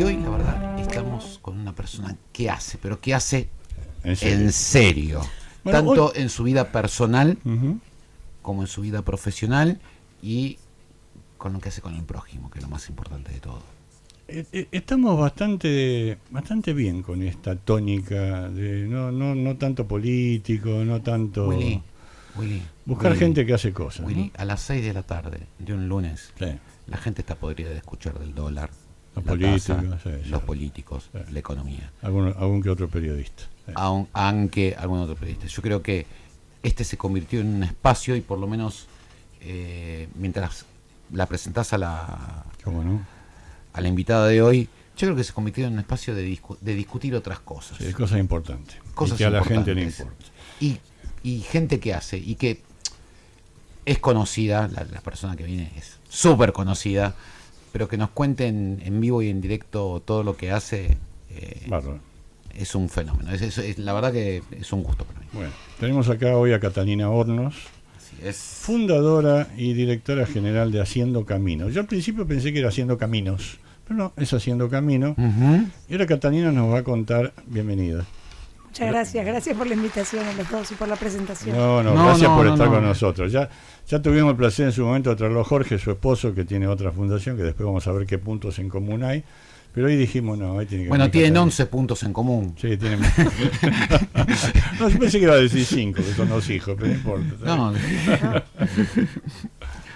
Y hoy, la verdad, estamos con una persona que hace, pero que hace en serio. Bueno, tanto hoy, en su vida personal como en su vida profesional y con lo que hace con el prójimo, que es lo más importante de todo. Estamos bastante bien con esta tónica de no tanto político, no tanto... Willy, buscar gente que hace cosas. Willy, ¿no? A las 6 de la tarde de un lunes, sí, la gente está podrida de escuchar del dólar, los políticos, los políticos, la economía. Algún que otro periodista. Aunque algún otro periodista. Yo creo que este se convirtió en un espacio y por lo menos mientras la presentás a la... ¿Cómo no? A la invitada de hoy, yo creo que se convirtió en un espacio de discutir otras cosas. Sí, cosas importantes. Cosas y que a la gente le importa. Y gente que hace, y que es conocida, la persona que viene es súper conocida, pero que nos cuenten en vivo y en directo todo lo que hace, es un fenómeno. La verdad que es un gusto para mí. Bueno, tenemos acá hoy a Catalina Hornos, fundadora y directora general de Haciendo Camino. Yo al principio pensé que era Haciendo Caminos, pero no, es Haciendo Camino. Y ahora Catalina nos va a contar. Bienvenida. Muchas gracias por la invitación a los dos y por la presentación. Gracias por estar con nosotros. Ya tuvimos el placer en su momento de traerlo a Jorge, su esposo, que tiene otra fundación, que después vamos a ver qué puntos en común hay. Pero hoy dijimos, hoy tiene que... Bueno, tienen 11 puntos en común. Sí, tienen... No, yo pensé que iba a decir 5, que son 2 hijos, pero no importa. No.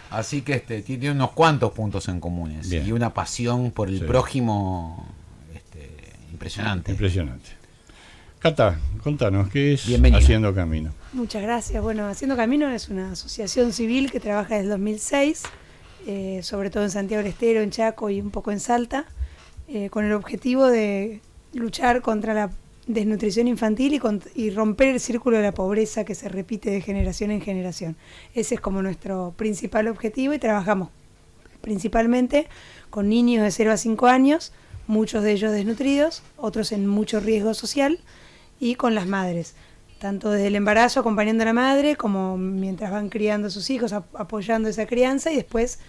Así que tiene unos cuantos puntos en comunes. Bien. Y una pasión por el prójimo impresionante. Impresionante. Cata, contanos, ¿qué es Bienvenida. Haciendo Camino? Muchas gracias. Bueno, Haciendo Camino es una asociación civil que trabaja desde el 2006, sobre todo en Santiago del Estero, en Chaco y un poco en Salta, con el objetivo de luchar contra la desnutrición infantil y romper el círculo de la pobreza que se repite de generación en generación. Ese es como nuestro principal objetivo y trabajamos principalmente con niños de 0 a 5 años, muchos de ellos desnutridos, otros en mucho riesgo social, y con las madres, tanto desde el embarazo acompañando a la madre como mientras van criando a sus hijos, apoyando esa crianza, y después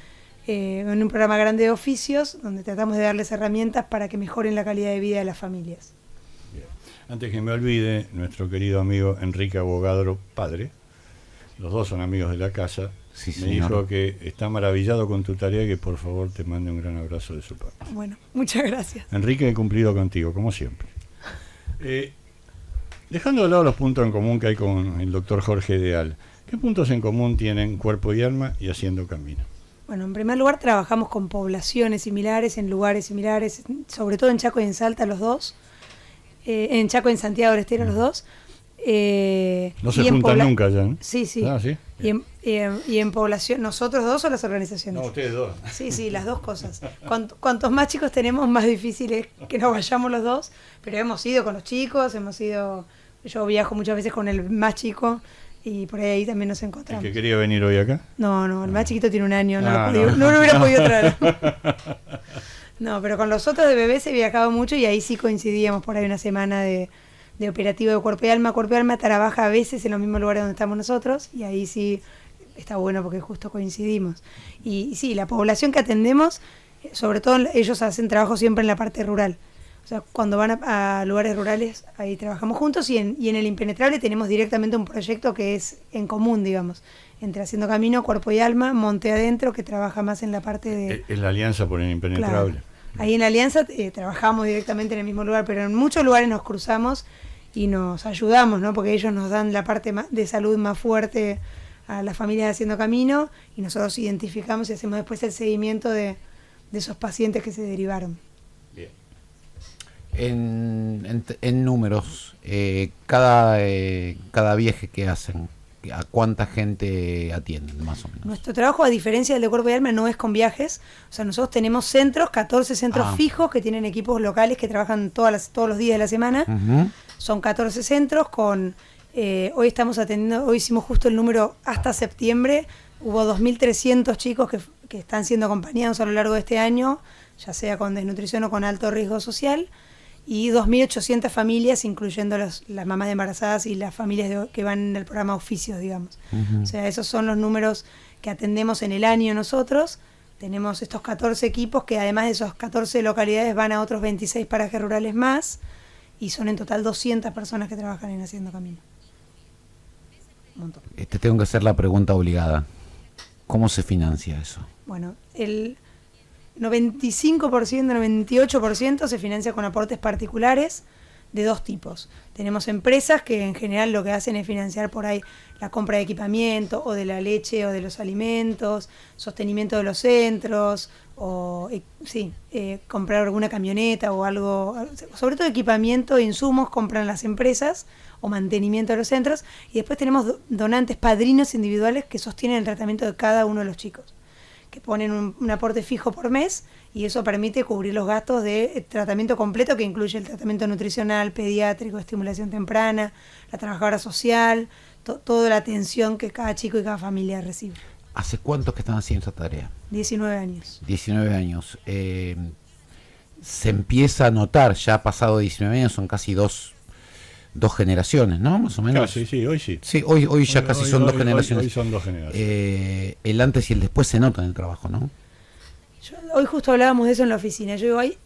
en un programa grande de oficios donde tratamos de darles herramientas para que mejoren la calidad de vida de las familias. Bien. Antes que me olvide, nuestro querido amigo Enrique Abogadro, padre, los dos son amigos de la casa, sí, me dijo que está maravillado con tu tarea y que por favor te mande un gran abrazo de su parte. Bueno, muchas gracias. Enrique, he cumplido contigo, como siempre. Dejando de lado los puntos en común que hay con el doctor Jorge Deal, ¿qué puntos en común tienen Cuerpo y Alma y Haciendo Camino? Bueno, en primer lugar trabajamos con poblaciones similares, en lugares similares, sobre todo en Chaco y en Salta los dos, en Chaco y en Santiago del Estero los dos. No se juntan nunca ya, ¿no? Sí, sí. Ah, ¿sí? Y en población, ¿nosotros dos o las organizaciones? No, ustedes dos. Sí, las dos cosas. Cuantos más chicos tenemos, más difícil es que nos vayamos los dos, pero hemos ido con los chicos, yo viajo muchas veces con el más chico, y por ahí también nos encontramos. ¿El que quería venir hoy acá? No, el más chiquito tiene 1 año, no lo hubiera podido traer. No, pero con los otros de bebés he viajado mucho y ahí sí coincidíamos por ahí una semana de operativo de Cuerpo y Alma. Cuerpo y Alma trabaja a veces en los mismos lugares donde estamos nosotros y ahí sí está bueno porque justo coincidimos. Y sí, la población que atendemos, sobre todo ellos hacen trabajo siempre en la parte rural. O sea, cuando van a lugares rurales, ahí trabajamos juntos y en el Impenetrable tenemos directamente un proyecto que es en común, digamos, entre Haciendo Camino, Cuerpo y Alma, Monte Adentro, que trabaja más en la parte de... Es la alianza por el Impenetrable. Claro. Ahí en la alianza trabajamos directamente en el mismo lugar, pero en muchos lugares nos cruzamos y nos ayudamos, ¿no? Porque ellos nos dan la parte de salud más fuerte a las familias de Haciendo Camino y nosotros identificamos y hacemos después el seguimiento de esos pacientes que se derivaron. Bien. En números, cada viaje que hacen, ¿a cuánta gente atienden más o menos? Nuestro trabajo, a diferencia del de Cuerpo y Alma, no es con viajes. O sea, nosotros tenemos 14 centros fijos que tienen equipos locales que trabajan todos los días de la semana. Son 14 centros con... hoy estamos atendiendo, hoy hicimos justo el número hasta septiembre. Hubo 2.300 chicos que están siendo acompañados a lo largo de este año, ya sea con desnutrición o con alto riesgo social. Y 2.800 familias, incluyendo las mamás de embarazadas y las familias que van en el programa Oficios, digamos. O sea, esos son los números que atendemos en el año nosotros, tenemos estos 14 equipos que además de esos 14 localidades van a otros 26 parajes rurales más y son en total 200 personas que trabajan en Haciendo Camino. Un montón. Te tengo que hacer la pregunta obligada. ¿Cómo se financia eso? Bueno, el 95%, 98% se financia con aportes particulares de dos tipos. Tenemos empresas que en general lo que hacen es financiar por ahí la compra de equipamiento o de la leche o de los alimentos, sostenimiento de los centros o comprar alguna camioneta o algo, sobre todo equipamiento e insumos compran las empresas o mantenimiento de los centros, y después tenemos donantes, padrinos individuales que sostienen el tratamiento de cada uno de los chicos, que ponen un aporte fijo por mes y eso permite cubrir los gastos de tratamiento completo que incluye el tratamiento nutricional, pediátrico, estimulación temprana, la trabajadora social, toda la atención que cada chico y cada familia recibe. ¿Hace cuántos que están haciendo esta tarea? 19 años. 19 años. Se empieza a notar, ya ha pasado 19 años, son casi dos generaciones, ¿no? Más o menos. Sí, hoy sí. Sí, hoy ya casi son dos generaciones. Hoy son 2 generaciones. El antes y el después se nota en el trabajo, ¿no? Hoy justo hablábamos de eso en la oficina. Yo hoy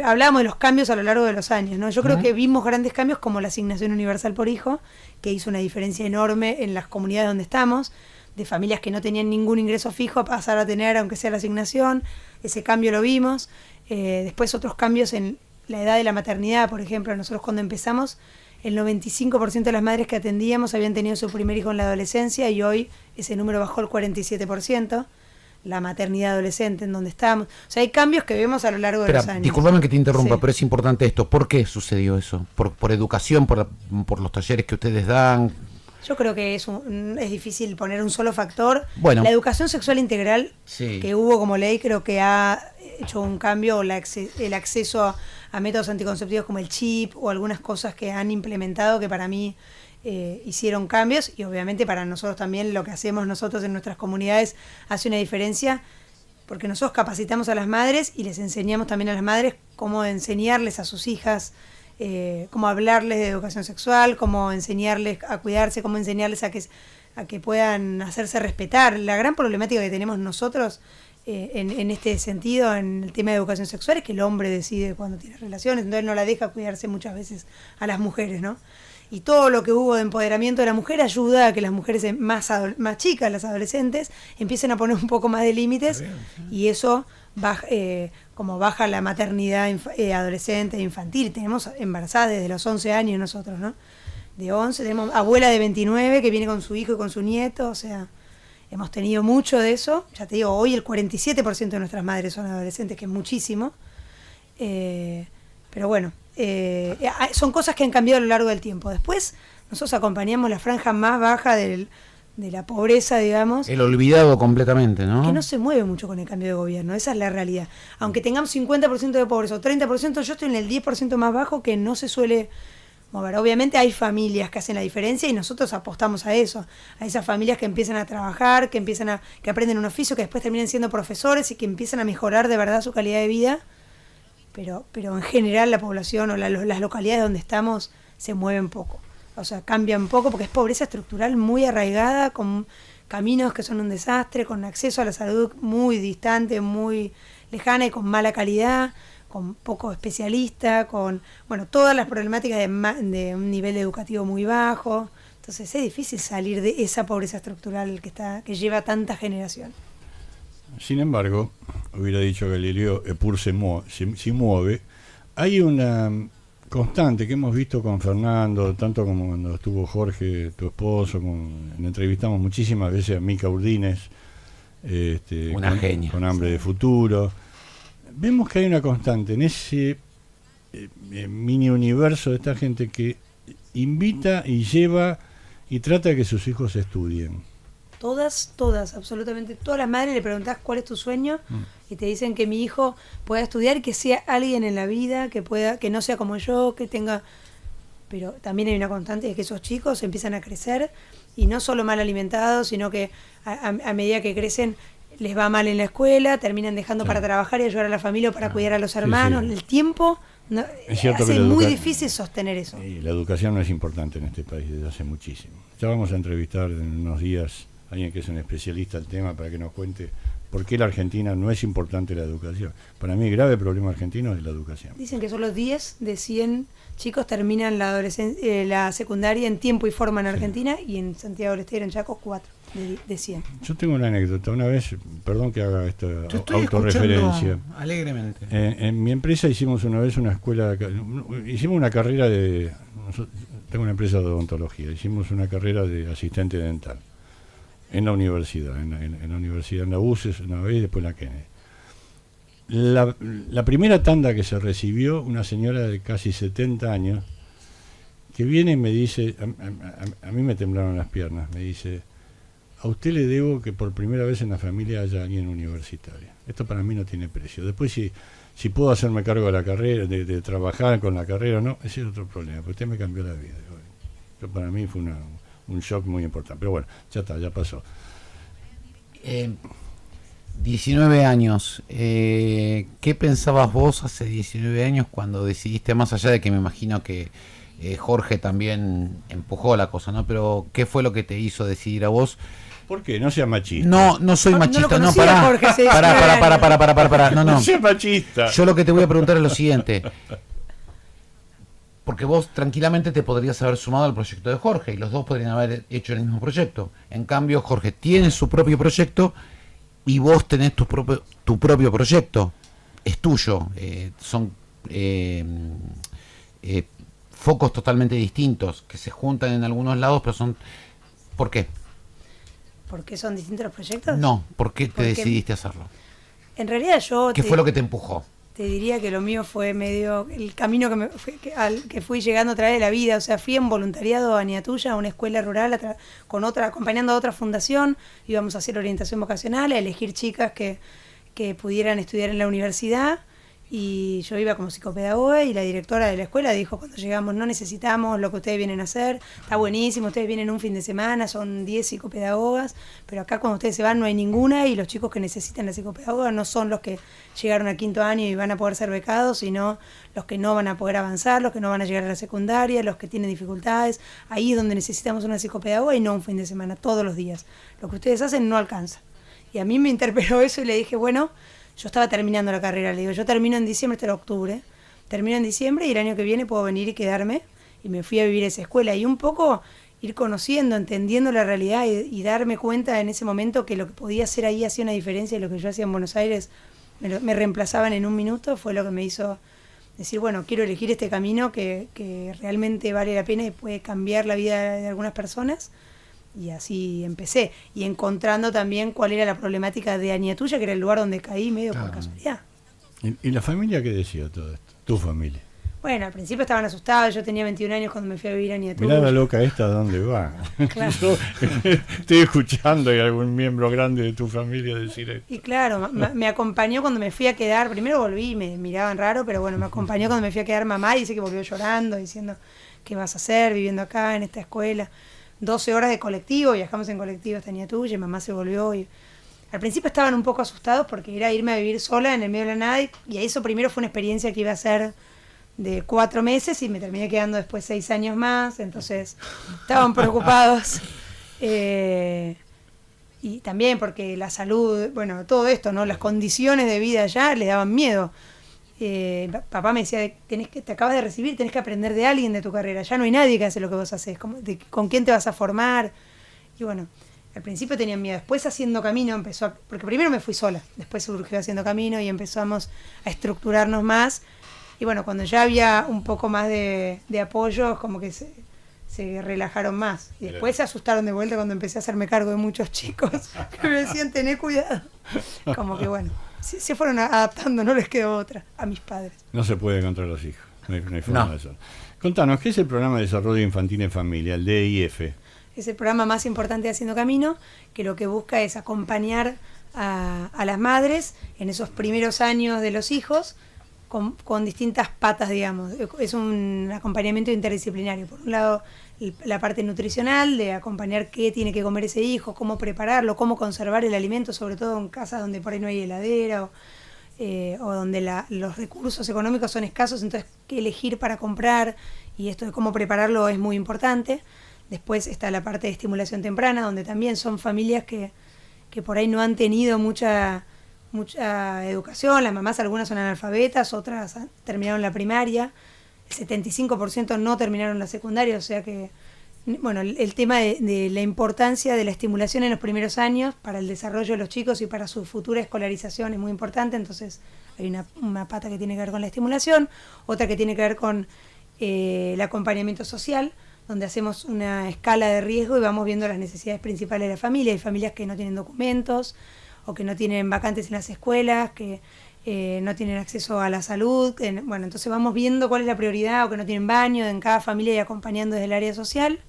hablábamos de los cambios a lo largo de los años, ¿no? Yo creo que vimos grandes cambios como la asignación universal por hijo, que hizo una diferencia enorme en las comunidades donde estamos, de familias que no tenían ningún ingreso fijo a pasar a tener, aunque sea la asignación. Ese cambio lo vimos. Después otros cambios en la edad de la maternidad, por ejemplo. Nosotros cuando empezamos, el 95% de las madres que atendíamos habían tenido su primer hijo en la adolescencia y hoy ese número bajó al 47%. La maternidad adolescente en donde estamos. O sea, hay cambios que vemos a lo largo de los años. Disculpame que te interrumpa, sí. Pero es importante esto. ¿Por qué sucedió eso? ¿Por educación, por los talleres que ustedes dan? Yo creo que es difícil poner un solo factor. Bueno, la educación sexual integral sí, que hubo como ley creo que ha hecho un cambio, el acceso a métodos anticonceptivos como el chip o algunas cosas que han implementado que para mí hicieron cambios, y obviamente para nosotros también lo que hacemos nosotros en nuestras comunidades hace una diferencia, porque nosotros capacitamos a las madres y les enseñamos también a las madres cómo enseñarles a sus hijas, cómo hablarles de educación sexual, cómo enseñarles a cuidarse, cómo enseñarles a que puedan hacerse respetar. La gran problemática que tenemos nosotros en este sentido, en el tema de educación sexual, es que el hombre decide cuando tiene relaciones, entonces no la deja cuidarse muchas veces a las mujeres, ¿no? Y todo lo que hubo de empoderamiento de la mujer ayuda a que las mujeres más chicas, las adolescentes, empiecen a poner un poco más de límites, y eso baja la maternidad adolescente e infantil. Tenemos embarazadas desde los 11 años nosotros, ¿no? De 11, tenemos abuela de 29 que viene con su hijo y con su nieto, o sea, hemos tenido mucho de eso. Ya te digo, hoy el 47% de nuestras madres son adolescentes, que es muchísimo. Pero bueno, son cosas que han cambiado a lo largo del tiempo. Después nosotros acompañamos la franja más baja de la pobreza, digamos. El olvidado completamente, ¿no? Que no se mueve mucho con el cambio de gobierno, esa es la realidad. Aunque tengamos 50% de pobreza o 30%, yo estoy en el 10% más bajo que no se suele mover. Obviamente hay familias que hacen la diferencia y nosotros apostamos a eso, a esas familias que empiezan a trabajar, que aprenden un oficio, que después terminan siendo profesores y que empiezan a mejorar de verdad su calidad de vida. Pero en general la población o las localidades donde estamos se mueven poco. O sea, cambian poco porque es pobreza estructural muy arraigada, con caminos que son un desastre, con acceso a la salud muy distante, muy lejana y con mala calidad, con poco especialista, con todas las problemáticas de un nivel educativo muy bajo. Entonces es difícil salir de esa pobreza estructural que lleva tanta generación. Sin embargo, hubiera dicho Galileo, Epur se mueve. Hay una constante que hemos visto con Fernando, tanto como cuando estuvo Jorge, tu esposo, entrevistamos muchísimas veces a Mica Urdines, una genia, con Hambre de Futuro. Vemos que hay una constante en ese mini universo de esta gente que invita y lleva y trata de que sus hijos estudien. Todas, absolutamente todas las madres le preguntás cuál es tu sueño y te dicen que mi hijo pueda estudiar, que sea alguien en la vida, que no sea como yo, que tenga... Pero también hay una constante de que esos chicos empiezan a crecer y no solo mal alimentados, sino que a medida que crecen les va mal en la escuela, terminan dejando para trabajar y ayudar a la familia o para cuidar a los hermanos. Sí. El tiempo hace muy difícil sostener eso. Y la educación no es importante en este país desde hace muchísimo. Ya vamos a entrevistar en unos días a alguien que es un especialista del tema para que nos cuente por qué la Argentina no es importante la educación. Para mí el grave problema argentino es la educación. Dicen que solo 10 de 100 chicos terminan la secundaria en tiempo y forma en Argentina, y en Santiago del Estero, en Chaco, 4 de 100. Yo tengo una anécdota. Una vez, perdón que haga esta autorreferencia. Alegremente. En mi empresa hicimos una vez una escuela, hicimos una carrera tengo una empresa de odontología, hicimos una carrera de asistente dental en la universidad, en la universidad, en la UCES una vez y después en la Kennedy. La primera tanda que se recibió, una señora de casi 70 años, que viene y me dice, a mí me temblaron las piernas, me dice: a usted le debo que por primera vez en la familia haya alguien universitario. Esto para mí no tiene precio. Después si puedo hacerme cargo de la carrera, de trabajar con la carrera o no, ese es otro problema, porque usted me cambió la vida. Eso para mí fue un shock muy importante. Pero bueno, ya está, ya pasó. 19 años. ¿Qué pensabas vos hace 19 años cuando decidiste, más allá de que me imagino que Jorge también empujó la cosa, ¿no? Pero ¿qué fue lo que te hizo decidir a vos? ¿Por qué? No seas machista. No soy machista, no, pará. Jorge, Pará. No seas machista. Yo lo que te voy a preguntar es lo siguiente. Porque vos tranquilamente te podrías haber sumado al proyecto de Jorge y los dos podrían haber hecho el mismo proyecto. En cambio, Jorge tiene su propio proyecto y vos tenés tu propio proyecto. Es tuyo. Son focos totalmente distintos que se juntan en algunos lados, pero son... ¿Por qué? ¿Por qué son distintos los proyectos? No, ¿por qué te decidiste hacerlo? En realidad ¿Qué fue lo que te empujó? Te diría que lo mío fue medio el camino al que fui llegando a través de la vida. O sea, fui en voluntariado a Niatuya, a una escuela rural, acompañando a otra fundación. Íbamos a hacer orientación vocacional, a elegir chicas que pudieran estudiar en la universidad. Y yo iba como psicopedagoga y la directora de la escuela dijo cuando llegamos: no necesitamos lo que ustedes vienen a hacer, está buenísimo, ustedes vienen un fin de semana, son 10 psicopedagogas, pero acá cuando ustedes se van no hay ninguna, y los chicos que necesitan la psicopedagoga no son los que llegaron al 5º año y van a poder ser becados, sino los que no van a poder avanzar, los que no van a llegar a la secundaria, los que tienen dificultades. Ahí es donde necesitamos una psicopedagoga y no un fin de semana, todos los días. Lo que ustedes hacen no alcanza. Y a mí me interpeló eso y le dije, bueno... Yo estaba terminando la carrera, le digo, yo termino en diciembre, hasta octubre, termino en diciembre y el año que viene puedo venir y quedarme, y me fui a vivir a esa escuela, y un poco ir conociendo, entendiendo la realidad y darme cuenta en ese momento que lo que podía hacer ahí hacía una diferencia y lo que yo hacía en Buenos Aires me reemplazaban en un minuto, fue lo que me hizo decir, bueno, quiero elegir este camino que realmente vale la pena y puede cambiar la vida de algunas personas. Y así empecé, y encontrando también cuál era la problemática de Aniatuya, que era el lugar donde caí medio por casualidad. ¿Y la familia qué decía todo esto? ¿Tu familia? Bueno, al principio estaban asustados, yo tenía 21 años cuando me fui a vivir a Aniatuya. Mirá la loca esta, ¿dónde va? Claro. Yo estoy escuchando y algún miembro grande de tu familia decir esto. Y claro, me acompañó cuando me fui a quedar, primero volví y me miraban raro, pero bueno, me acompañó cuando me fui a quedar mamá y dice que volvió llorando, diciendo, ¿qué vas a hacer viviendo acá en esta escuela? 12 horas de colectivo, viajamos en colectivo hasta Aniatuya, y mamá se volvió. Y al principio estaban un poco asustados porque era irme a vivir sola en el medio de la nada, y eso primero fue una experiencia que iba a ser de 4 meses y me terminé quedando después 6 años más, entonces estaban preocupados. Y también porque la salud, bueno, todo esto, ¿no? Las condiciones de vida allá les daban miedo. Papá me decía, te acabas de recibir, tenés que aprender de alguien de tu carrera, ya no hay nadie que hace lo que vos haces, con quién te vas a formar. Y bueno, al principio tenían miedo, después Haciendo Camino porque primero me fui sola, después surgió Haciendo Camino y empezamos a estructurarnos más, y bueno, cuando ya había un poco más de apoyo, como que se relajaron más, y después se asustaron de vuelta cuando empecé a hacerme cargo de muchos chicos que me decían, tené cuidado, como que bueno, se fueron adaptando, no les quedó otra a mis padres. No se puede contra los hijos, no hay forma de eso. Contanos, ¿qué es el programa de desarrollo infantil en familia, el DIF? Es el programa más importante de Haciendo Camino, que lo que busca es acompañar a las madres en esos primeros años de los hijos con distintas patas, digamos. Es un acompañamiento interdisciplinario. Por un lado, la parte nutricional, de acompañar qué tiene que comer ese hijo, cómo prepararlo, cómo conservar el alimento, sobre todo en casas donde por ahí no hay heladera o donde los recursos económicos son escasos, entonces qué elegir para comprar, y esto de cómo prepararlo es muy importante. Después está la parte de estimulación temprana, donde también son familias que que por ahí no han tenido mucha educación. Las mamás, algunas son analfabetas, otras terminaron la primaria, el 75% no terminaron la secundaria, o sea que, bueno, el tema de la importancia de la estimulación en los primeros años para el desarrollo de los chicos y para su futura escolarización es muy importante. Entonces hay una pata que tiene que ver con la estimulación, otra que tiene que ver con el acompañamiento social, donde hacemos una escala de riesgo y vamos viendo las necesidades principales de la familia. Hay familias que no tienen documentos o que no tienen vacantes en las escuelas, que no tienen acceso a la salud. Bueno, entonces vamos viendo cuál es la prioridad, o que no tienen baño en cada familia y acompañando desde el área social,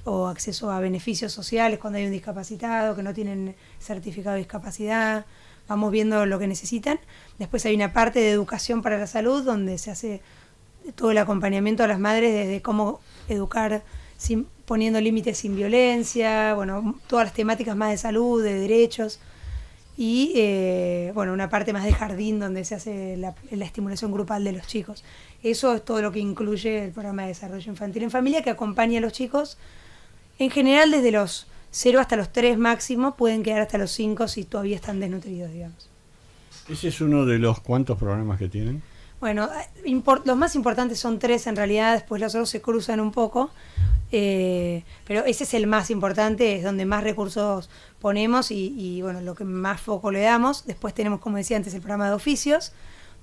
o acceso a beneficios sociales cuando hay un discapacitado, que no tienen certificado de discapacidad. Vamos viendo lo que necesitan. Después hay una parte de educación para la salud, donde se hace todo el acompañamiento a las madres desde cómo educar poniendo límites sin violencia, bueno, todas las temáticas más de salud, de derechos, y bueno, una parte más de jardín donde se hace la estimulación grupal de los chicos. Eso es todo lo que incluye el programa de desarrollo infantil en familia, que acompaña a los chicos en general desde los 0 hasta los 3 máximo, pueden quedar hasta los 5 si todavía están desnutridos, digamos. ¿Ese es uno de los cuantos programas que tienen? Bueno, los más importantes son 3 en realidad, después los otros se cruzan un poco, pero ese es el más importante, es donde más recursos ponemos y bueno, lo que más foco le damos. Después tenemos, como decía antes, el programa de oficios,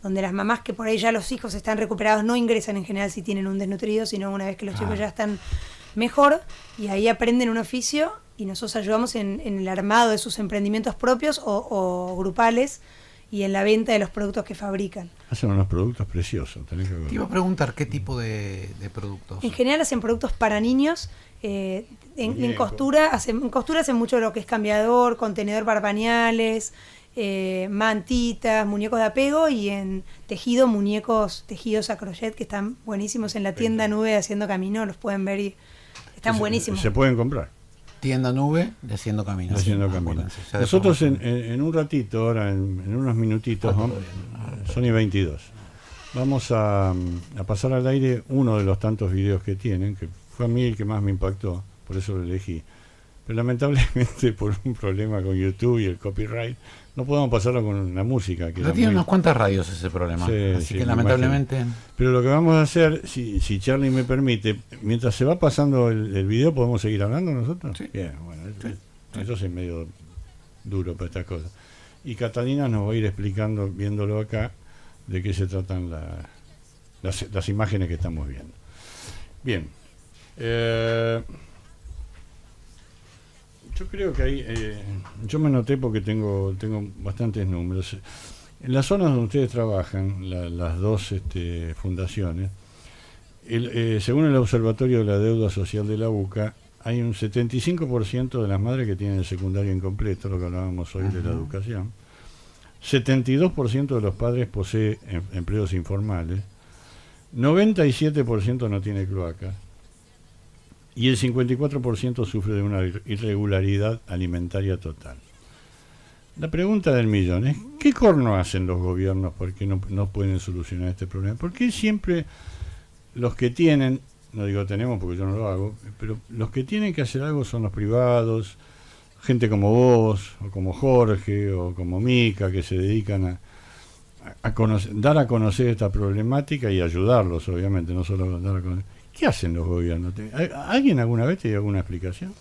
donde las mamás que por ahí ya los hijos están recuperados no ingresan en general si tienen un desnutrido, sino una vez que los chicos ya están mejor, y ahí aprenden un oficio y nosotros ayudamos en el armado de sus emprendimientos propios o grupales, y en la venta de los productos que fabrican. Hacen unos productos preciosos, tenés que ver. Te iba a preguntar qué tipo de productos. En general hacen productos para niños. En costura hacen mucho lo que es cambiador, contenedor para pañales, mantitas, muñecos de apego, y en tejido, muñecos tejidos a crochet que están buenísimos en la tienda Nube de Haciendo Camino, los pueden ver y están buenísimos. Se pueden comprar. Tienda Nube de Haciendo Camino. Haciendo Camino. Nosotros en un ratito, ahora en unos minutitos, son y 22, vamos a pasar al aire uno de los tantos videos que tienen, que fue a mí el que más me impactó, por eso lo elegí. Pero lamentablemente por un problema con YouTube y el copyright, no podemos pasarlo con la música. Que tiene unas cuantas radios ese problema, así que lamentablemente... Pero lo que vamos a hacer, si Charlie me permite, mientras se va pasando el video, ¿podemos seguir hablando nosotros? Sí. Bien, bueno, eso es medio duro para estas cosas. Y Catalina nos va a ir explicando, viéndolo acá, de qué se tratan las imágenes que estamos viendo. Bien. Yo creo que ahí, yo me noté porque tengo bastantes números. En las zonas donde ustedes trabajan, las dos fundaciones, según el Observatorio de la Deuda Social de la UCA, hay un 75% de las madres que tienen el secundario incompleto, lo que hablábamos hoy de la educación. 72% de los padres posee empleos informales. 97% no tiene cloaca. Y el 54% sufre de una irregularidad alimentaria total. La pregunta del millón es, ¿qué corno hacen los gobiernos porque no pueden solucionar este problema? ¿Por qué siempre los que tienen, no digo tenemos porque yo no lo hago, pero los que tienen que hacer algo son los privados, gente como vos, o como Jorge, o como Mica, que se dedican a dar a conocer esta problemática y ayudarlos, obviamente, no solo dar a conocer? ¿Qué hacen los gobiernos? ¿Alguien alguna vez te dio alguna explicación?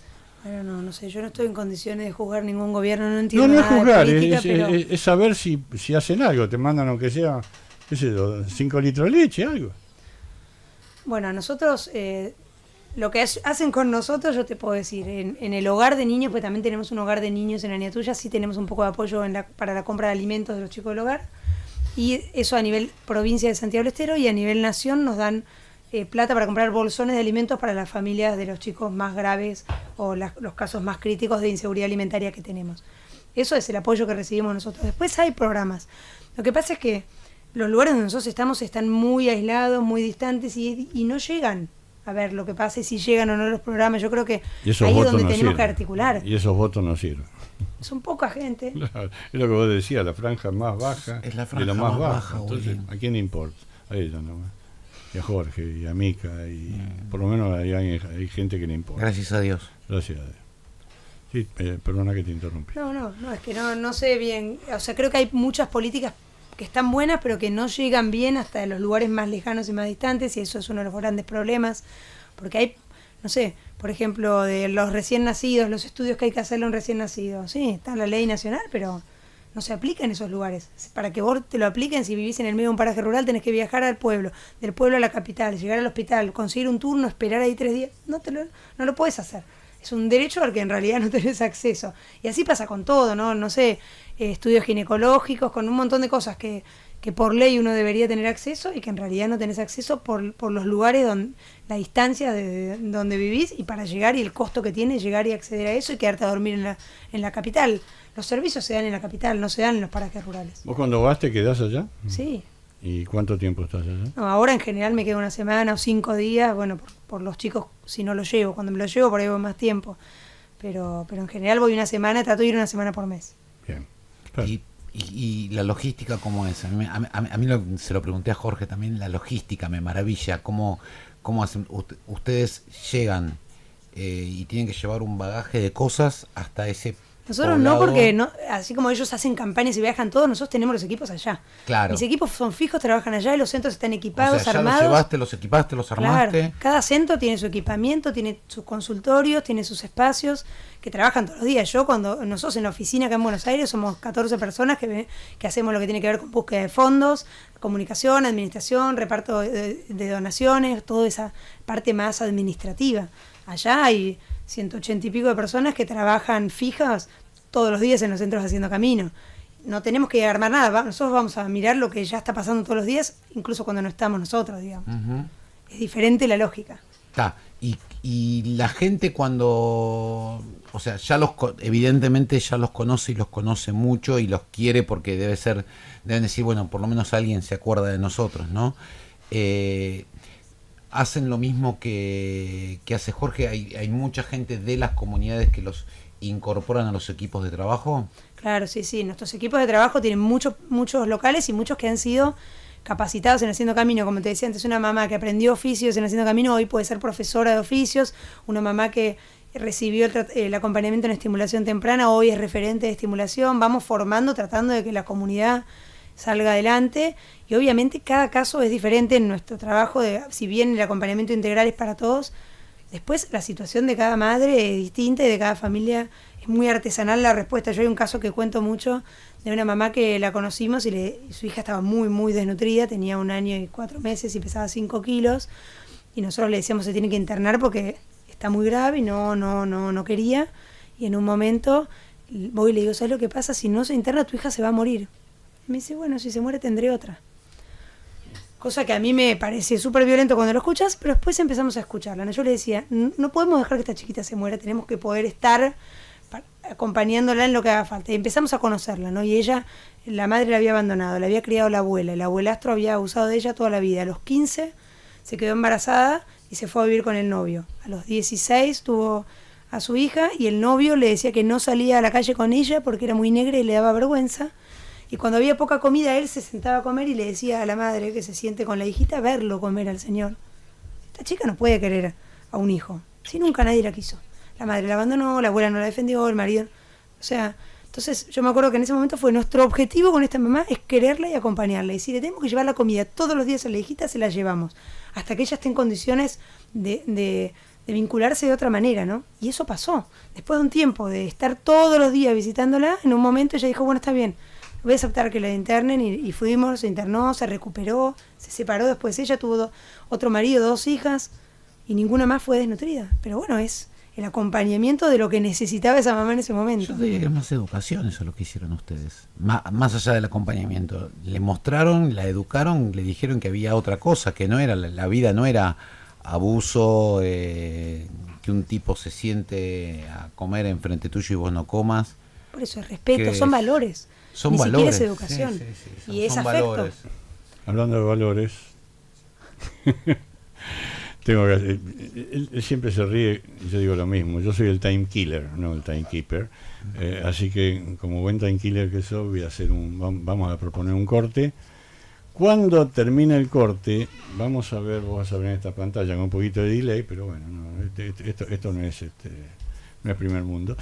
Bueno, no sé, yo no estoy en condiciones de juzgar ningún gobierno, no entiendo no nada es juzgar, de política, es saber si hacen algo, te mandan aunque sea, qué sé yo, 5 litros de leche, algo. Bueno, a nosotros, lo que hacen con nosotros, yo te puedo decir, en el hogar de niños, pues también tenemos un hogar de niños en Aniatuya, sí tenemos un poco de apoyo para la compra de alimentos de los chicos del hogar, y eso a nivel provincia de Santiago del Estero, y a nivel nación nos dan plata para comprar bolsones de alimentos para las familias de los chicos más graves o los casos más críticos de inseguridad alimentaria que tenemos. Eso es el apoyo que recibimos nosotros. Después hay programas. Lo que pasa es que los lugares donde nosotros estamos están muy aislados, muy distantes y no llegan a ver lo que pasa y si llegan o no los programas. Yo creo que ahí es donde tenemos que articular. Y esos votos no sirven. Son poca gente. Claro, es lo que vos decías, la franja más baja es la franja de lo más baja. Entonces, ¿a quién le importa? A ella nomás. Y a Jorge, y a Mica, y por lo menos hay gente que le importa. Gracias a Dios. Gracias a Dios. Sí, perdona que te interrumpí. No, es que no sé bien. O sea, creo que hay muchas políticas que están buenas, pero que no llegan bien hasta los lugares más lejanos y más distantes, y eso es uno de los grandes problemas. Porque hay, no sé, por ejemplo, de los recién nacidos, los estudios que hay que hacerle a un recién nacido. Sí, está la ley nacional, pero no se aplica en esos lugares. Para que vos te lo apliquen, si vivís en el medio de un paraje rural, tenés que viajar al pueblo, del pueblo a la capital, llegar al hospital, conseguir un turno, esperar ahí 3 días. No lo puedes hacer. Es un derecho al que en realidad no tenés acceso. Y así pasa con todo, ¿no? No sé, estudios ginecológicos, con un montón de cosas que por ley uno debería tener acceso y que en realidad no tenés acceso por los lugares, la distancia de donde vivís, y para llegar, y el costo que tiene llegar y acceder a eso y quedarte a dormir en la capital. Los servicios se dan en la capital, no se dan en los parajes rurales. ¿Vos cuando vas te quedás allá? Sí. ¿Y cuánto tiempo estás allá? No, ahora en general me quedo una semana o 5 días, bueno, por los chicos, si no los llevo. Cuando me los llevo, por ahí voy más tiempo. Pero en general voy una semana, trato de ir una semana por mes. Bien. Claro. Y la logística, ¿cómo es? A mí se lo pregunté a Jorge también, la logística me maravilla. ¿Cómo hacen? Ustedes llegan y tienen que llevar un bagaje de cosas hasta ese Nosotros poblado. no, porque no, así como ellos hacen campañas y viajan todos, nosotros tenemos los equipos allá. Claro. Mis equipos son fijos, trabajan allá y los centros están equipados, O sea, ya armados. los llevaste, los equipaste, los armaste. Claro, cada centro tiene su equipamiento, tiene sus consultorios, tiene sus espacios, que trabajan todos los días. Nosotros en la oficina acá en Buenos Aires somos 14 personas que hacemos lo que tiene que ver con búsqueda de fondos, comunicación, administración, reparto de donaciones, toda esa parte más administrativa. Allá hay 180 y pico de personas que trabajan fijas todos los días en los centros Haciendo Camino. No tenemos que armar nada, nosotros vamos a mirar lo que ya está pasando todos los días, incluso cuando no estamos nosotros, digamos. Uh-huh. Es diferente la lógica. Está. Y la gente cuando, o sea, evidentemente ya los conoce y los conoce mucho y los quiere porque deben decir, bueno, por lo menos alguien se acuerda de nosotros, ¿no? Hacen lo mismo que hace Jorge. Hay mucha gente de las comunidades que los incorporan a los equipos de trabajo. Claro, sí. Nuestros equipos de trabajo tienen muchos locales y muchos que han sido capacitados en Haciendo Camino. Como te decía antes, una mamá que aprendió oficios en Haciendo Camino hoy puede ser profesora de oficios. Una mamá que recibió el acompañamiento en estimulación temprana hoy es referente de estimulación. Vamos formando, tratando de que la comunidad salga adelante, y obviamente cada caso es diferente en nuestro trabajo, si bien el acompañamiento integral es para todos, después la situación de cada madre es distinta y de cada familia es muy artesanal la respuesta. Yo hay un caso que cuento mucho de una mamá que la conocimos y su hija estaba muy, muy desnutrida, tenía 1 año y 4 meses y pesaba 5 kilos, y nosotros le decíamos se tiene que internar porque está muy grave y no quería, y en un momento voy y le digo, ¿sabes lo que pasa? Si no se interna tu hija se va a morir. Me dice, bueno, si se muere tendré otra. Cosa que a mí me parece súper violento cuando lo escuchas, pero después empezamos a escucharla, ¿no? Yo le decía, no podemos dejar que esta chiquita se muera, tenemos que poder estar acompañándola en lo que haga falta. Y empezamos a conocerla, ¿no? Y ella, la madre la había abandonado, la había criado la abuela, el abuelastro había abusado de ella toda la vida. A los 15 se quedó embarazada y se fue a vivir con el novio. A los 16 tuvo a su hija y el novio le decía que no salía a la calle con ella porque era muy negra y le daba vergüenza. Y cuando había poca comida, él se sentaba a comer y le decía a la madre que se siente con la hijita verlo comer al señor. Esta chica no puede querer a un hijo, si nunca nadie la quiso. La madre la abandonó, la abuela no la defendió, el marido. O sea, entonces yo me acuerdo que en ese momento fue nuestro objetivo con esta mamá es quererla y acompañarla. Y si le tenemos que llevar la comida todos los días a la hijita, se la llevamos. Hasta que ella esté en condiciones de vincularse de otra manera, ¿no? Y eso pasó. Después de un tiempo de estar todos los días visitándola, en un momento ella dijo, bueno, está bien, voy a aceptar que la internen, y fuimos, se internó, se recuperó, se separó, después ella tuvo otro marido, 2 hijas, y ninguna más fue desnutrida. Pero bueno, es el acompañamiento de lo que necesitaba esa mamá en ese momento. Yo diría que es más educación, eso es lo que hicieron ustedes. Más allá del acompañamiento. Le mostraron, la educaron, le dijeron que había otra cosa, que no era la vida no era abuso, que un tipo se siente a comer enfrente tuyo y vos no comas. Por eso es respeto, son valores. Son Ni valores. siquiera es educación. Sí, y es son afecto. Valores. Hablando de valores, tengo que él siempre se ríe y yo digo lo mismo. Yo soy el time killer, no el timekeeper. Así que, como buen time killer que soy, voy a hacer vamos a proponer un corte. Cuando termine el corte, vamos a ver, vos vas a ver en esta pantalla con un poquito de delay, pero bueno, no, esto no es no es primer mundo.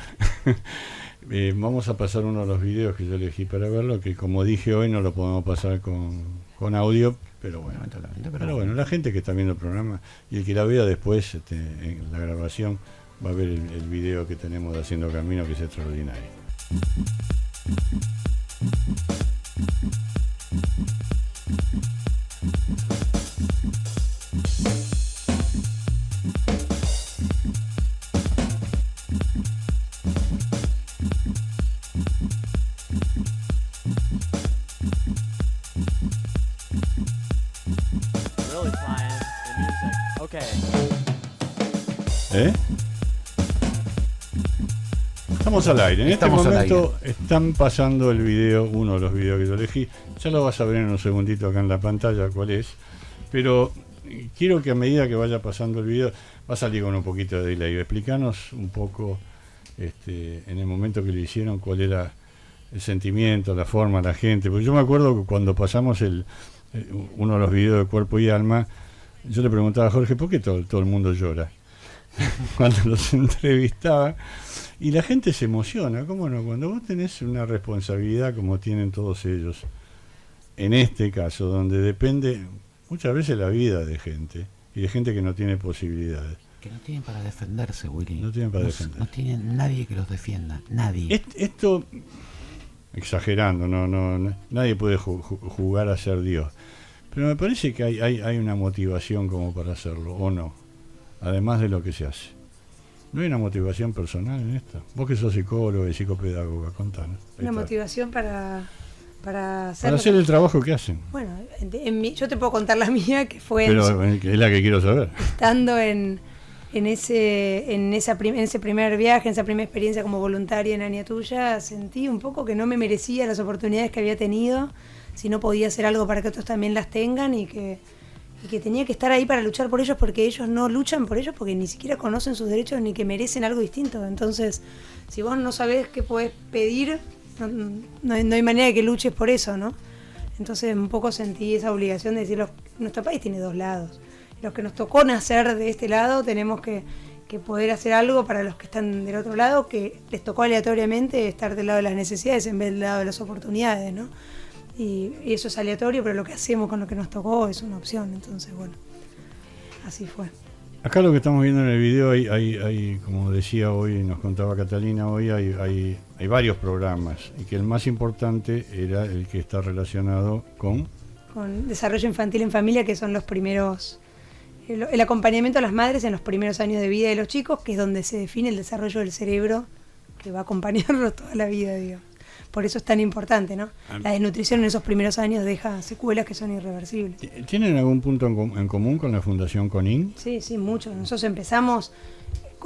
Vamos a pasar uno de los videos que yo elegí para verlo, que como dije hoy no lo podemos pasar con audio, pero bueno, la gente que está viendo el programa y el que la vea después en la grabación va a ver el video que tenemos de Haciendo Camino, que es extraordinario. Estamos al aire. En este momento están pasando el video, uno de los videos que yo elegí. Ya lo vas a ver en un segundito acá en la pantalla cuál es. Pero quiero que a medida que vaya pasando el video, va a salir con un poquito de delay. Explícanos un poco, en el momento que lo hicieron, cuál era el sentimiento, la forma, la gente. Porque yo me acuerdo que cuando pasamos uno de los videos de Cuerpo y Alma, yo le preguntaba a Jorge, ¿por qué todo el mundo llora cuando los entrevistaba? Y la gente se emociona, ¿cómo no? Cuando vos tenés una responsabilidad como tienen todos ellos, en este caso, donde depende muchas veces la vida de gente, y de gente que no tiene posibilidades. Que no tienen para defenderse, Willy. No tienen para defenderse. No tienen nadie que los defienda, nadie. Esto, exagerando, nadie puede jugar a ser Dios. Pero me parece que hay una motivación como para hacerlo, ¿o no? Además de lo que se hace. ¿No hay una motivación personal en esto? Vos que sos psicólogo y psicopedagoga, contanos. Una motivación para hacer el trabajo que hacen. Bueno, yo te puedo contar la mía, que fue... Pero es la que quiero saber. Estando en ese primer viaje, en esa primera experiencia como voluntaria en Aniatuya, sentí un poco que no me merecía las oportunidades que había tenido, si no podía hacer algo para que otros también las tengan, y que tenía que estar ahí para luchar por ellos, porque ellos no luchan por ellos porque ni siquiera conocen sus derechos ni que merecen algo distinto. Entonces, si vos no sabés qué podés pedir, no hay manera de que luches por eso, ¿no? Entonces un poco sentí esa obligación de decir, nuestro país tiene dos lados. Los que nos tocó nacer de este lado tenemos que poder hacer algo para los que están del otro lado, que les tocó aleatoriamente estar del lado de las necesidades en vez del lado de las oportunidades, ¿no? Y eso es aleatorio, pero lo que hacemos con lo que nos tocó es una opción. Entonces, bueno, así fue. Acá lo que estamos viendo en el video, hay como decía hoy, nos contaba Catalina hoy, hay varios programas, y que el más importante era el que está relacionado con desarrollo infantil en familia, que son los primeros, el acompañamiento a las madres en los primeros años de vida de los chicos, que es donde se define el desarrollo del cerebro que va a acompañarlos toda la vida, digamos. Por eso es tan importante, ¿no? La desnutrición en esos primeros años deja secuelas que son irreversibles. ¿Tienen algún punto en común con la Fundación CONIN? Sí, mucho. Nosotros empezamos,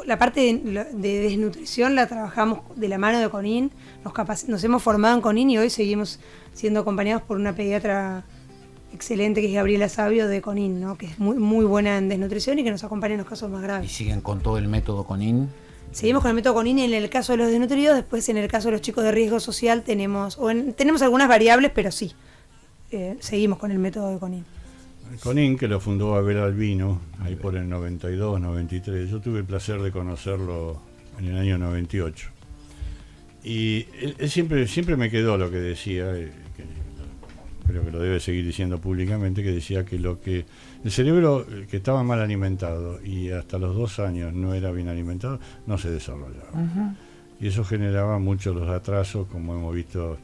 la parte de desnutrición la trabajamos de la mano de CONIN, nos hemos formado en CONIN y hoy seguimos siendo acompañados por una pediatra excelente que es Gabriela Sabio de CONIN, ¿no? Que es muy, muy buena en desnutrición y que nos acompaña en los casos más graves. ¿Y siguen con todo el método CONIN? Seguimos con el método CONIN en el caso de los desnutridos. Después, en el caso de los chicos de riesgo social, tenemos algunas variables, pero sí, seguimos con el método de CONIN. CONIN, que lo fundó Abel Albino, ahí por el 92, 93. Yo tuve el placer de conocerlo en el año 98. Y él siempre me quedó lo que decía, creo que lo debe seguir diciendo públicamente, que decía que el cerebro que estaba mal alimentado y hasta los 2 años no era bien alimentado, no se desarrollaba. Uh-huh. Y eso generaba muchos los atrasos, como hemos visto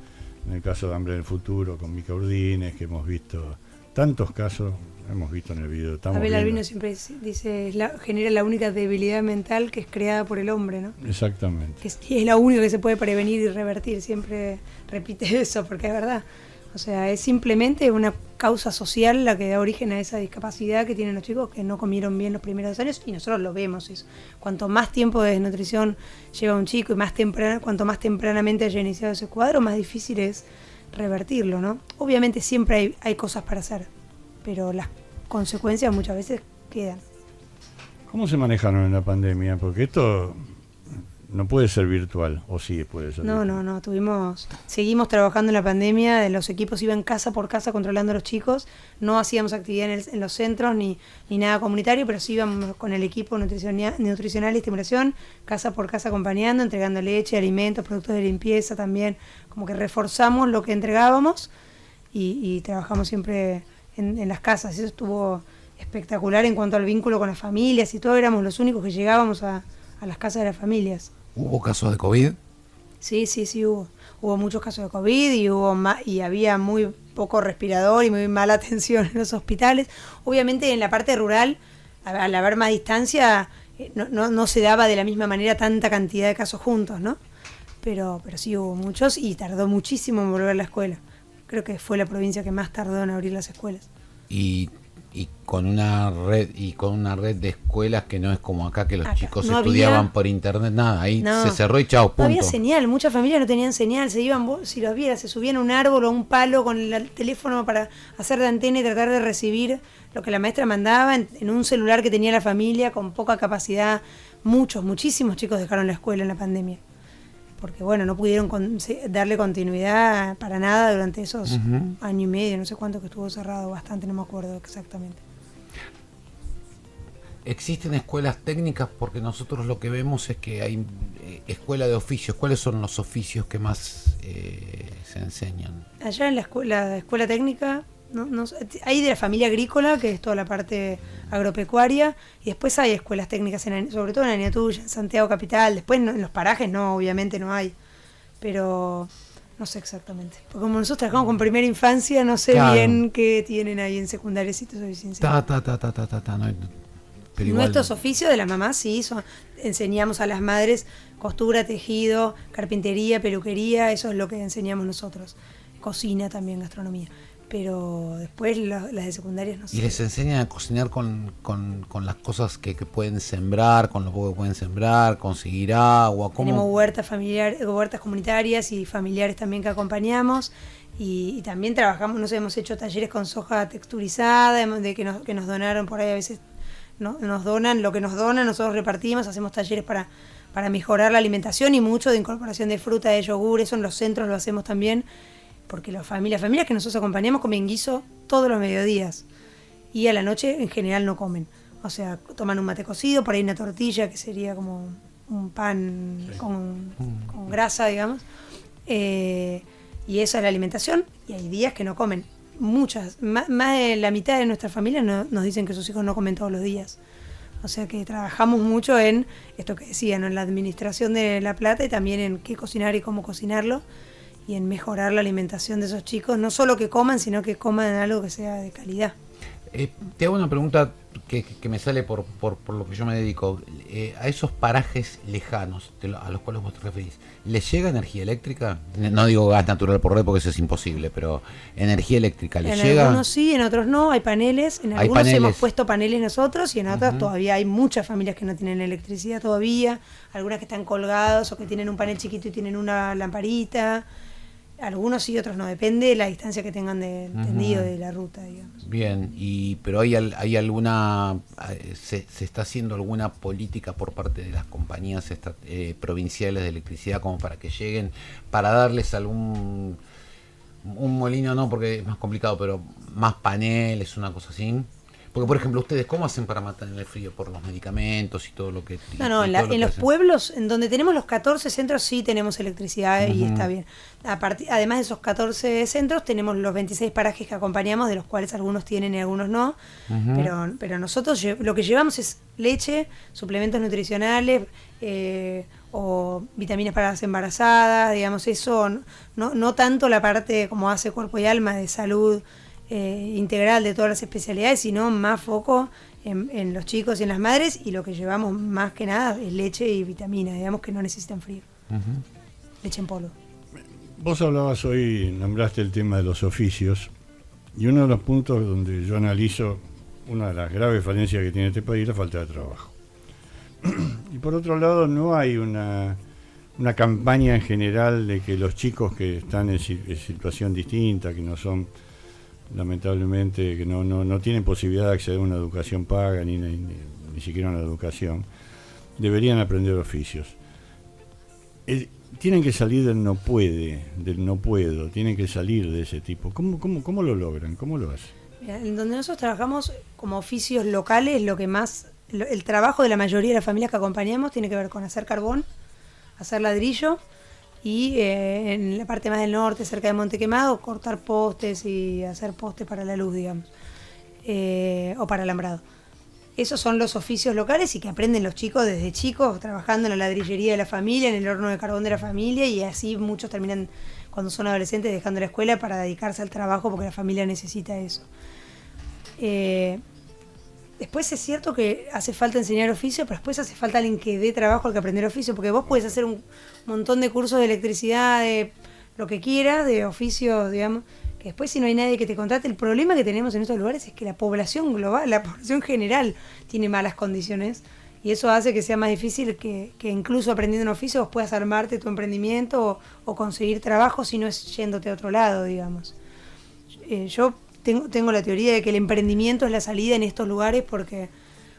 en el caso de Hambre del Futuro, con Mica Urdines, que hemos visto tantos casos, hemos visto en el video. Abel Albino siempre dice, genera la única debilidad mental que es creada por el hombre, ¿no? Exactamente. Y es la única que se puede prevenir y revertir, siempre repite eso, porque es verdad. O sea, es simplemente una causa social la que da origen a esa discapacidad que tienen los chicos que no comieron bien los primeros 2 años, y nosotros lo vemos eso. Cuanto más tiempo de desnutrición lleva un chico y cuanto más tempranamente haya iniciado ese cuadro, más difícil es revertirlo, ¿no? Obviamente siempre hay cosas para hacer, pero las consecuencias muchas veces quedan. ¿Cómo se manejaron en la pandemia? Porque esto no puede ser virtual, o sí puede ser virtual. No, seguimos trabajando en la pandemia, los equipos iban casa por casa controlando a los chicos, no hacíamos actividad en los centros ni nada comunitario, pero sí íbamos con el equipo nutricional y estimulación, casa por casa acompañando, entregando leche, alimentos, productos de limpieza también, como que reforzamos lo que entregábamos y trabajamos siempre en las casas. Eso estuvo espectacular en cuanto al vínculo con las familias y todo, éramos los únicos que llegábamos a las casas de las familias. ¿Hubo casos de COVID? Sí, hubo. Hubo muchos casos de COVID y había muy poco respirador y muy mala atención en los hospitales. Obviamente en la parte rural, al haber más distancia, no se daba de la misma manera tanta cantidad de casos juntos, ¿no? Pero sí hubo muchos y tardó muchísimo en volver a la escuela. Creo que fue la provincia que más tardó en abrir las escuelas. Y con una red de escuelas que no es como acá, que los chicos estudiaban por internet, nada, ahí se cerró y chao, punto. No había señal, muchas familias no tenían señal, se iban, si los vieras, se subían a un árbol o a un palo con el teléfono para hacer de antena y tratar de recibir lo que la maestra mandaba en un celular que tenía la familia con poca capacidad. Muchísimos chicos dejaron la escuela en la pandemia, porque bueno, no pudieron darle continuidad para nada durante esos año y medio, no sé cuánto que estuvo cerrado, bastante, no me acuerdo exactamente. ¿Existen escuelas técnicas? Porque nosotros lo que vemos es que hay escuela de oficios. ¿Cuáles son los oficios que más se enseñan? Allá en la escuela técnica hay de la familia agrícola, que es toda la parte agropecuaria, y después hay escuelas técnicas, sobre todo en Aniatuya, en Santiago Capital. Después en los parajes obviamente no hay, pero no sé exactamente. Porque como nosotros trabajamos con primera infancia, no sé bien qué tienen ahí en secundaria, si te soy sincera. Pero nuestros oficios de las mamás sí, enseñamos a las madres costura, tejido, carpintería, peluquería, eso es lo que enseñamos nosotros. Cocina también, gastronomía. Pero después las de secundarias no sé. ¿Y les enseñan a cocinar con las cosas que pueden sembrar, con lo poco que pueden sembrar, conseguir agua? ¿Cómo? Tenemos huertas comunitarias y familiares también que acompañamos. Y también trabajamos, hemos hecho talleres con soja texturizada, que nos donaron por ahí a veces. Nos donan lo que nos donan, nosotros repartimos, hacemos talleres para mejorar la alimentación y mucho de incorporación de fruta, de yogur, eso en los centros lo hacemos también, porque las familias que nosotros acompañamos comen guiso todos los mediodías y a la noche en general no comen, o sea, toman un mate cocido, por ahí una tortilla que sería como un pan con grasa, digamos, y esa es la alimentación, y hay días que no comen. Muchas, más de la mitad de nuestra familia nos dicen que sus hijos no comen todos los días. O sea que trabajamos mucho en esto que decían, en la administración de la plata y también en qué cocinar y cómo cocinarlo y en mejorar la alimentación de esos chicos, no solo que coman, sino que coman algo que sea de calidad. Te hago una pregunta que me sale por lo que yo me dedico. A esos parajes lejanos a los cuales vos te referís, ¿les llega energía eléctrica? No digo gas natural por red porque eso es imposible, pero energía eléctrica, ¿les llega? En algunos sí, en otros no, hay paneles. En algunos hemos puesto paneles nosotros y en otros todavía hay muchas familias que no tienen electricidad todavía, algunas que están colgados o que tienen un panel chiquito y tienen una lamparita. Algunos sí, otros no, depende de la distancia que tengan de tendido de la ruta, digamos. Bien, pero hay alguna, se está haciendo alguna política por parte de las compañías provinciales de electricidad como para que lleguen, para darles un molino, no, porque es más complicado, pero más paneles, una cosa así? Porque, por ejemplo, ¿ustedes cómo hacen para matar el frío? ¿Por los medicamentos y todo lo que...? En los pueblos, en donde tenemos los 14 centros, sí tenemos electricidad y está bien. Además de esos 14 centros, tenemos los 26 parajes que acompañamos, de los cuales algunos tienen y algunos no. Pero nosotros lo que llevamos es leche, suplementos nutricionales, o vitaminas para las embarazadas, digamos, eso, no tanto la parte como hace Cuerpo y Alma de salud integral de todas las especialidades, sino más foco en los chicos y en las madres, y lo que llevamos más que nada es leche y vitaminas, digamos, que no necesitan frío. Leche en polvo. Vos hablabas hoy, nombraste el tema de los oficios, y uno de los puntos donde yo analizo una de las graves falencias que tiene este país es la falta de trabajo. Y por otro lado, no hay una campaña en general de que los chicos que están en situación distinta, que no son, lamentablemente, que no tienen posibilidad de acceder a una educación paga ni siquiera una educación, deberían aprender oficios. tienen que salir del no puede, del no puedo, tienen que salir de ese tipo. ¿Cómo lo logran? ¿Cómo lo hacen? Mira, en donde nosotros trabajamos como oficios locales, el trabajo de la mayoría de las familias que acompañamos tiene que ver con hacer carbón, hacer ladrillo y en la parte más del norte, cerca de Monte Quemado, cortar postes y hacer postes para la luz, digamos, o para alambrado. Esos son los oficios locales y que aprenden los chicos desde chicos, trabajando en la ladrillería de la familia, en el horno de carbón de la familia, y así muchos terminan, cuando son adolescentes, dejando la escuela para dedicarse al trabajo porque la familia necesita eso. Después es cierto que hace falta enseñar oficio, pero después hace falta alguien que dé trabajo al que aprender oficio, porque vos podés hacer un montón de cursos de electricidad, de lo que quieras, de oficios, digamos, que después si no hay nadie que te contrate. El problema que tenemos en estos lugares es que la población global, la población general tiene malas condiciones, y eso hace que sea más difícil que incluso aprendiendo un oficio vos puedas armarte tu emprendimiento o conseguir trabajo si no es yéndote a otro lado, digamos. Yo tengo la teoría de que el emprendimiento es la salida en estos lugares, porque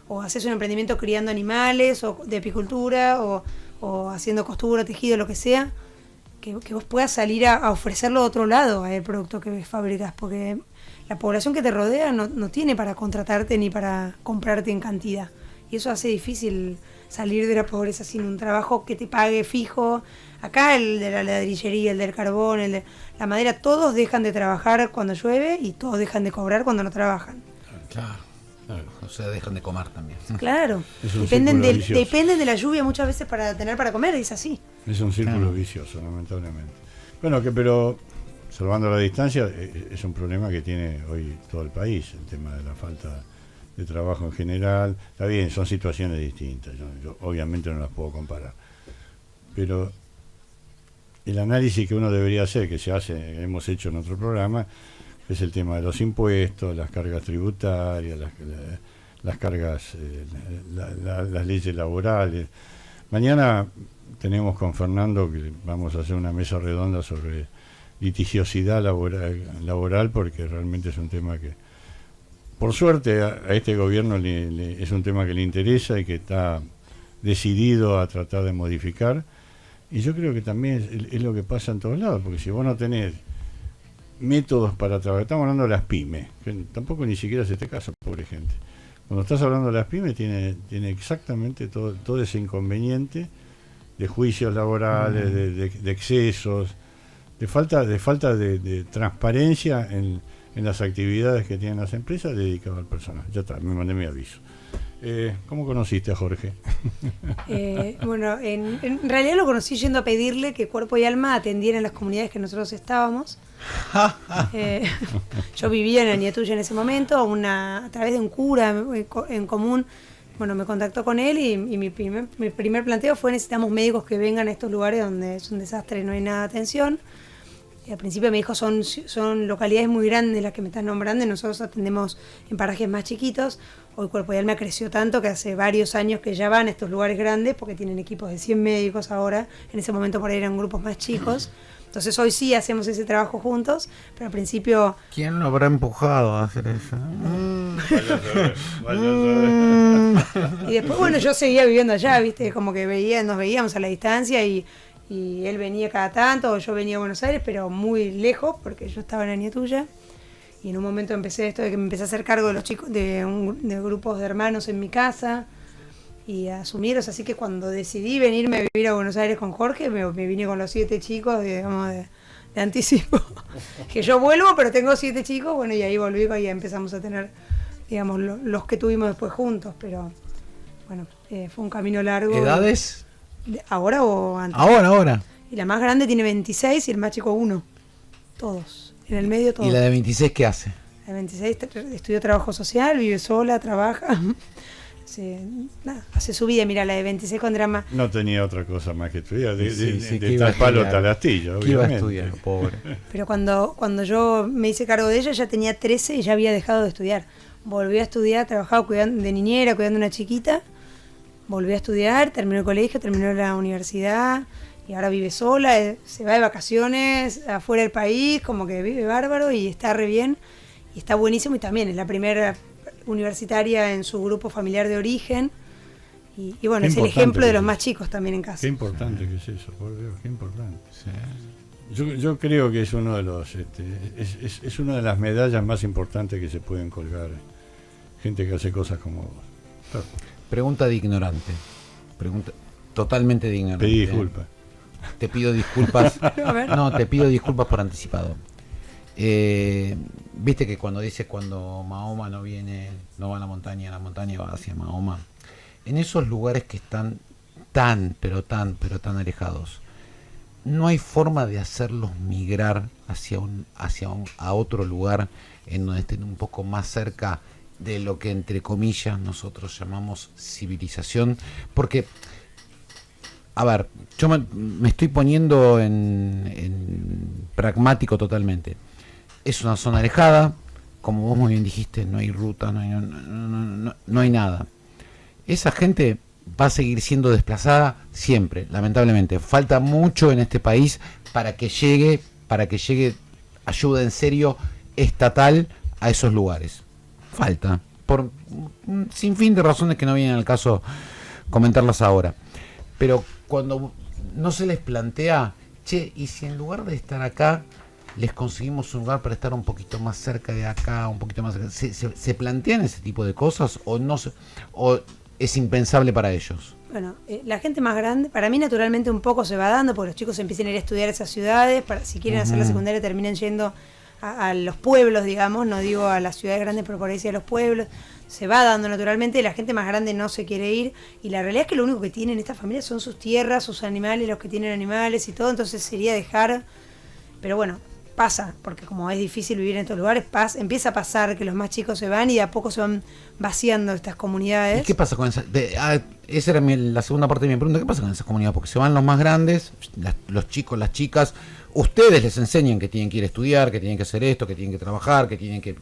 o haces un emprendimiento criando animales o de apicultura o haciendo costura, tejido, lo que sea, que vos puedas salir a ofrecerlo a otro lado, al producto que fabricas, porque la población que te rodea no tiene para contratarte ni para comprarte en cantidad, y eso hace difícil salir de la pobreza sin un trabajo que te pague fijo. Acá el de la ladrillería, el del carbón, el de la madera, todos dejan de trabajar cuando llueve y todos dejan de cobrar cuando no trabajan. Claro. O sea, dejan de comer también. Claro. Dependen de la lluvia muchas veces para tener para comer, es así. Es un círculo vicioso, lamentablemente. Bueno, pero salvando la distancia, es un problema que tiene hoy todo el país, el tema de la falta de trabajo en general. Está bien, son situaciones distintas, yo obviamente no las puedo comparar, pero el análisis que uno debería hacer, que hemos hecho en otro programa, es el tema de los impuestos, las cargas tributarias, las cargas, las leyes laborales. Mañana tenemos con Fernando que vamos a hacer una mesa redonda sobre litigiosidad laboral, porque realmente es un tema que, por suerte, a este gobierno es un tema que le interesa y que está decidido a tratar de modificar. Y yo creo que también es lo que pasa en todos lados, porque si vos no tenés métodos para trabajar, estamos hablando de las pymes, que tampoco ni siquiera es este caso, pobre gente. Cuando estás hablando de las pymes tiene exactamente todo ese inconveniente de juicios laborales, de excesos, de falta de transparencia en las actividades que tienen las empresas dedicadas al personal. Ya está, me mandé mi aviso. ¿Cómo conociste a Jorge? Bueno, en realidad lo conocí yendo a pedirle que Cuerpo y Alma atendiera en las comunidades que nosotros estábamos. Yo vivía en Añatuya en ese momento, a través de un cura en común. Bueno, me contactó con él y mi primer planteo fue: necesitamos médicos que vengan a estos lugares donde es un desastre y no hay nada de atención. Y al principio me dijo, son localidades muy grandes las que me están nombrando, y nosotros atendemos en parajes más chiquitos. Hoy Cuerpo y Alma creció tanto que hace varios años que ya van a estos lugares grandes, porque tienen equipos de 100 médicos ahora. En ese momento por ahí eran grupos más chicos. Entonces hoy sí hacemos ese trabajo juntos, pero al principio... ¿Quién lo habrá empujado a hacer eso? Y después, bueno, yo seguía viviendo allá, ¿viste? Como que nos veíamos a la distancia y él venía cada tanto, o yo venía a Buenos Aires, pero muy lejos, porque yo estaba en Añatuya. Y en un momento empecé esto de que me empecé a hacer cargo de los chicos, de grupos de hermanos en mi casa, y a asumirlos. Así que cuando decidí venirme a vivir a Buenos Aires con Jorge, me vine con los 7 chicos, digamos, de anticipo. Que yo vuelvo, pero tengo 7 chicos, bueno, y ahí volví y ya empezamos a tener, digamos, los que tuvimos después juntos. Pero bueno, fue un camino largo. ¿Edades? ¿Ahora o antes? Ahora. Y la más grande tiene 26 y el más chico 1. Todos. En el medio todos. ¿Y la de 26 qué hace? La de 26 estudió trabajo social, vive sola, trabaja. Hace su vida. Mira, la de 26 cuando era más... No tenía otra cosa más que estudiar. De tal palo tal astilla, obviamente. Iba a estudiar, pobre. Pero cuando yo me hice cargo de ella, ya tenía 13 y ya había dejado de estudiar. Volví a estudiar, trabajaba de niñera, cuidando a una chiquita. Volví a estudiar, terminó el colegio, terminó la universidad y ahora vive sola, se va de vacaciones afuera del país, como que vive bárbaro y está re bien y está buenísimo, y también es la primera universitaria en su grupo familiar de origen Y bueno, es el ejemplo de los más chicos también en casa. Qué importante que es eso, por Dios, qué importante. Sí. Yo creo que es uno de los es una de las medallas más importantes que se pueden colgar gente que hace cosas como vos. Claro. Pregunta de ignorante. Pregunta totalmente de ignorante. Pedí disculpas. Te pido disculpas. No, te pido disculpas por anticipado. Viste que cuando dice cuando Mahoma no va a la montaña va hacia Mahoma. En esos lugares que están tan alejados, no hay forma de hacerlos migrar a otro lugar en donde estén un poco más cerca de lo que entre comillas nosotros llamamos civilización, porque a ver, yo me estoy poniendo en pragmático totalmente. Es una zona alejada, como vos muy bien dijiste, no hay ruta, no hay nada. Esa gente va a seguir siendo desplazada siempre, lamentablemente. Falta mucho en este país para que llegue ayuda en serio estatal a esos lugares. Falta, por un sinfín de razones que no vienen al caso comentarlas ahora. Pero cuando no se les plantea, che, y si en lugar de estar acá, les conseguimos un lugar para estar un poquito más cerca de acá, un poquito más cerca, ¿se plantean ese tipo de cosas o no o es impensable para ellos? Bueno, la gente más grande, para mí naturalmente un poco se va dando, porque los chicos empiezan a ir a estudiar esas ciudades, si quieren hacer la secundaria terminan yendo a los pueblos, digamos, no digo a las ciudades grandes, pero por ahí sí a los pueblos, se va dando naturalmente, la gente más grande no se quiere ir, y la realidad es que lo único que tienen estas familias son sus tierras, sus animales, los que tienen animales y todo, entonces sería dejar, pero bueno, pasa, porque como es difícil vivir en estos lugares, empieza a pasar que los más chicos se van y de a poco se van vaciando estas comunidades. ¿Y qué pasa con esa? Esa era la segunda parte de mi pregunta. ¿Qué pasa con esas comunidades? Porque se van los más grandes, los chicos, las chicas. Ustedes les enseñan que tienen que ir a estudiar, que tienen que hacer esto, que tienen que trabajar, que tienen que...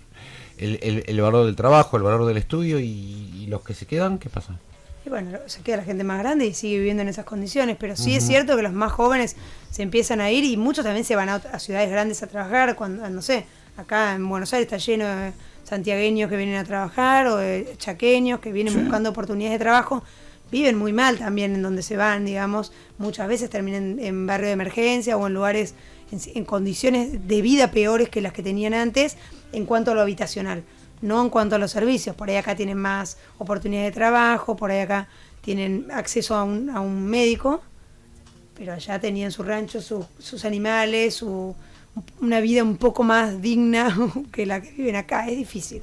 El valor del trabajo, el valor del estudio, y los que se quedan, ¿qué pasa? Y bueno, se queda la gente más grande y sigue viviendo en esas condiciones, pero sí es cierto que los más jóvenes se empiezan a ir y muchos también se van a ciudades grandes a trabajar, cuando, no sé, acá en Buenos Aires está lleno de santiagueños que vienen a trabajar o de chaqueños que vienen buscando oportunidades de trabajo, viven muy mal también en donde se van, digamos, muchas veces terminan en barrio de emergencia o en lugares en condiciones de vida peores que las que tenían antes en cuanto a lo habitacional. No en cuanto a los servicios, por ahí acá tienen más oportunidades de trabajo, por ahí acá tienen acceso a un médico, pero allá tenían su rancho, sus animales, una vida un poco más digna que la que viven acá. Es difícil.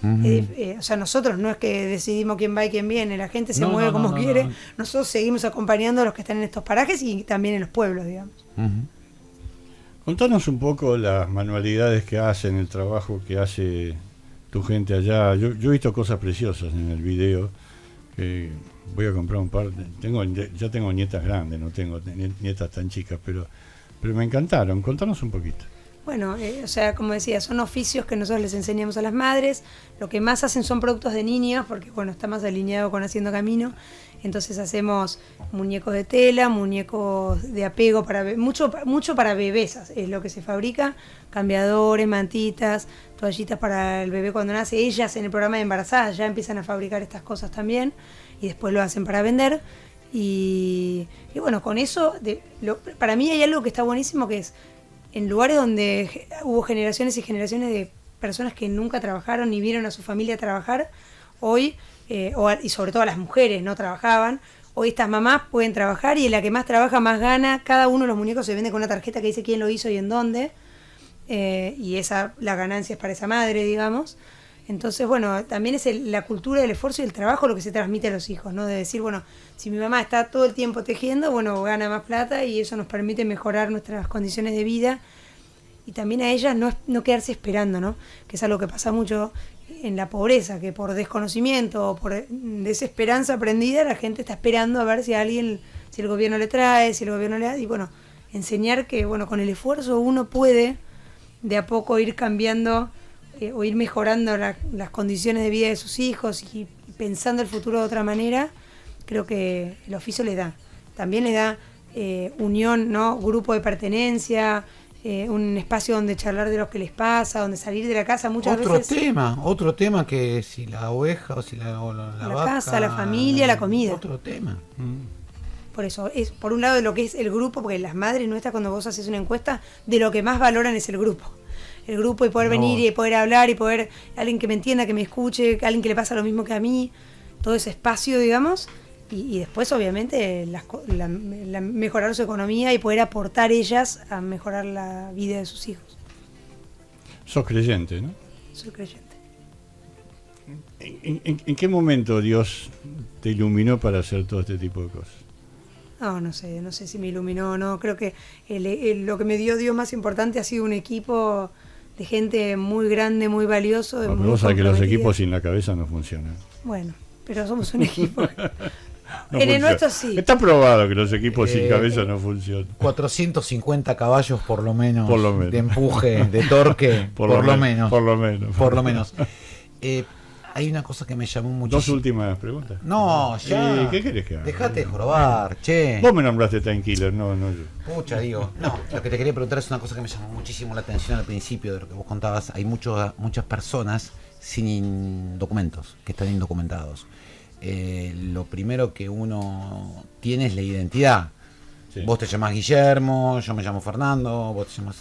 O sea, nosotros no es que decidimos quién va y quién viene, la gente se mueve como quiere. Nosotros seguimos acompañando a los que están en estos parajes y también en los pueblos, digamos. Contanos un poco las manualidades que hacen, el trabajo que hace tu gente allá. Yo he visto cosas preciosas en el video, que voy a comprar un par. Ya tengo nietas grandes, no tengo nietas tan chicas, pero me encantaron. Contanos un poquito. Bueno, o sea, como decía, son oficios que nosotros les enseñamos a las madres. Lo que más hacen son productos de niños, porque bueno, está más alineado con Haciendo Camino. Entonces hacemos muñecos de tela, muñecos de apego, mucho para bebés es lo que se fabrica, cambiadores, mantitas, toallitas para el bebé cuando nace. Ellas en el programa de embarazadas ya empiezan a fabricar estas cosas también y después lo hacen para vender. Y bueno, con eso, para mí hay algo que está buenísimo, que es en lugares donde hubo generaciones y generaciones de personas que nunca trabajaron ni vieron a su familia trabajar, hoy... y sobre todo las mujeres no trabajaban, hoy estas mamás pueden trabajar y la que más trabaja más gana. Cada uno de los muñecos se vende con una tarjeta que dice quién lo hizo y en dónde, y la ganancia es para esa madre, digamos. Entonces, bueno, también es la cultura del esfuerzo y el trabajo lo que se transmite a los hijos, ¿no? De decir, bueno, si mi mamá está todo el tiempo tejiendo, bueno, gana más plata y eso nos permite mejorar nuestras condiciones de vida. Y también a ellas no quedarse esperando, ¿no? Que es algo que pasa mucho en la pobreza, que por desconocimiento o por desesperanza aprendida la gente está esperando a ver si el gobierno le trae, si el gobierno le da, y bueno, enseñar que bueno, con el esfuerzo uno puede de a poco ir cambiando o ir mejorando las condiciones de vida de sus hijos y pensando el futuro de otra manera. Creo que el oficio les da, también les da unión, ¿no? Grupo de pertenencia, un espacio donde charlar de lo que les pasa, donde salir de la casa muchas veces. Otro tema que si la oveja o si la vaca, casa, la familia, la comida. Otro tema. Por eso, es por un lado de lo que es el grupo, porque las madres nuestras, cuando vos haces una encuesta, de lo que más valoran es el grupo. El grupo y poder venir y poder hablar y poder, alguien que me entienda, que me escuche, alguien que le pasa lo mismo que a mí, todo ese espacio, digamos. Y después, obviamente, mejorar su economía y poder aportar ellas a mejorar la vida de sus hijos. Sos creyente, ¿no? Soy creyente. ¿En qué momento Dios te iluminó para hacer todo este tipo de cosas? No sé si me iluminó o no. Creo que lo que me dio Dios más importante ha sido un equipo de gente muy grande, muy valioso. Pero vos sabés que los equipos sin la cabeza no funcionan. Bueno, pero somos un equipo. No en el nuestro sí. Está probado que los equipos sin cabeza no funcionan. 450 caballos por lo menos de empuje, de torque, por lo menos. Hay una cosa que me llamó muchísimo. Dos últimas preguntas. No, ya. ¿Qué querés que haga? Dejate de jorobar, che. Vos me nombraste Time Killer, no yo. Pucha, digo. No, lo que te quería preguntar es una cosa que me llamó muchísimo la atención al principio de lo que vos contabas. Hay muchas personas sin documentos, que están indocumentados. Lo primero que uno tiene es la identidad. Sí. Vos te llamás Guillermo, yo me llamo Fernando, vos te llamás...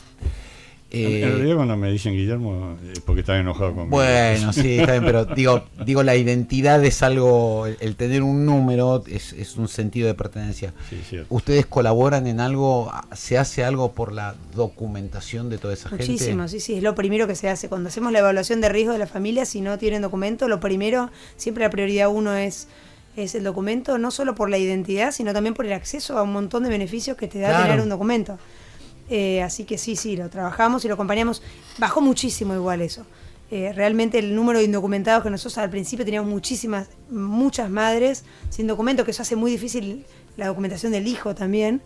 en realidad cuando me dicen Guillermo es porque están enojados conmigo. Bueno, sí, está bien, pero digo la identidad es algo, el tener un número es un sentido de pertenencia. Sí, cierto. ¿Ustedes colaboran en algo? ¿Se hace algo por la documentación de toda esa gente? Muchísimo, sí, es lo primero que se hace. Cuando hacemos la evaluación de riesgo de la familia, si no tienen documento, lo primero, siempre la prioridad uno es el documento, no solo por la identidad, sino también por el acceso a un montón de beneficios que te da tener un documento. Así que sí, lo trabajamos y lo acompañamos. Bajó muchísimo igual eso. Realmente el número de indocumentados, que nosotros al principio teníamos muchas madres sin documento, que eso hace muy difícil la documentación del hijo también.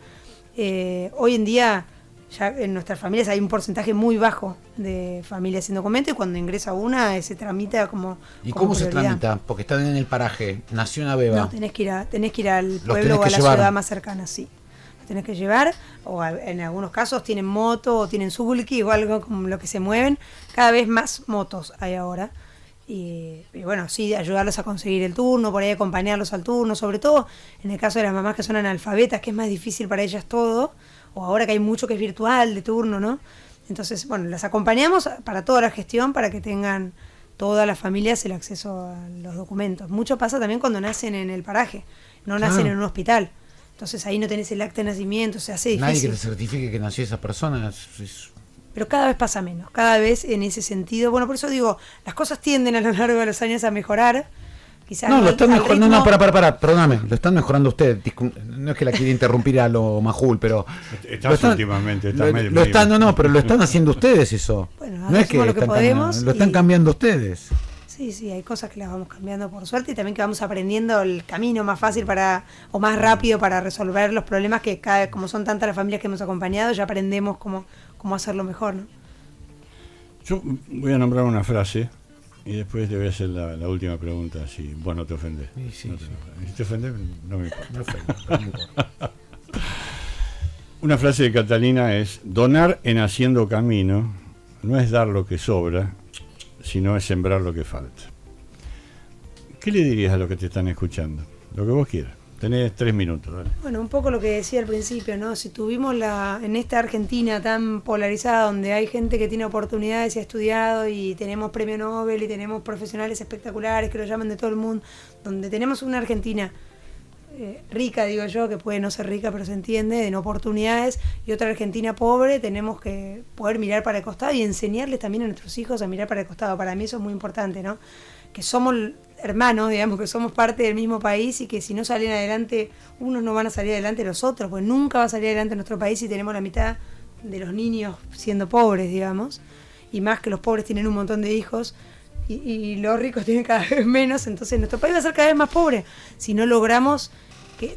Hoy en día ya en nuestras familias hay un porcentaje muy bajo de familias sin documento y cuando ingresa una se tramita como... ¿Y cómo se tramita? Porque están en el paraje, nació una beba. No, tenés que ir al pueblo o a la ciudad más cercana, sí. Tenés que llevar, o en algunos casos tienen moto o tienen sulky o algo como lo que se mueven. Cada vez más motos hay ahora. Y bueno, sí, ayudarlos a conseguir el turno, por ahí acompañarlos al turno, sobre todo en el caso de las mamás que son analfabetas, que es más difícil para ellas todo, o ahora que hay mucho que es virtual de turno, ¿no? Entonces, bueno, las acompañamos para toda la gestión, para que tengan todas las familias el acceso a los documentos. Mucho pasa también cuando nacen en el paraje, no nacen en un hospital. Entonces ahí no tenés el acta de nacimiento, se hace difícil. Nadie que te certifique que nació esa persona. Pero cada vez pasa menos, cada vez en ese sentido. Bueno, por eso digo, las cosas tienden a lo largo de los años a mejorar. Quizás no, lo están mejorando. No, perdóname, lo están mejorando ustedes. No es que la quiera interrumpir a lo majul, pero. Últimamente. Pero lo están haciendo ustedes eso. Bueno, no es que lo que podemos. Lo están cambiando ustedes. Sí, hay cosas que las vamos cambiando por suerte y también que vamos aprendiendo el camino más fácil o más rápido para resolver los problemas que como son tantas las familias que hemos acompañado, ya aprendemos cómo hacerlo mejor, ¿no? Yo voy a nombrar una frase y después te voy a hacer la última pregunta, si vos no te ofendés. Sí. Si te ofendés, no me importa. No importa. Una frase de Catalina es: donar en haciendo camino no es dar lo que sobra, sino es sembrar lo que falta. ¿Qué le dirías a los que te están escuchando? Lo que vos quieras. Tenés 3 minutos. Dale. Bueno, un poco lo que decía al principio, ¿no? Si tuvimos en esta Argentina tan polarizada, donde hay gente que tiene oportunidades y ha estudiado, y tenemos premio Nobel y tenemos profesionales espectaculares que lo llaman de todo el mundo, donde tenemos una Argentina rica, digo yo, que puede no ser rica, pero se entiende, en oportunidades, y otra Argentina pobre, tenemos que poder mirar para el costado y enseñarles también a nuestros hijos a mirar para el costado. Para mí eso es muy importante, ¿no? Que somos hermanos, digamos, que somos parte del mismo país y que si no salen adelante, unos no van a salir adelante los otros, pues nunca va a salir adelante nuestro país si tenemos la mitad de los niños siendo pobres, digamos, y más que los pobres tienen un montón de hijos y los ricos tienen cada vez menos, entonces nuestro país va a ser cada vez más pobre si no logramos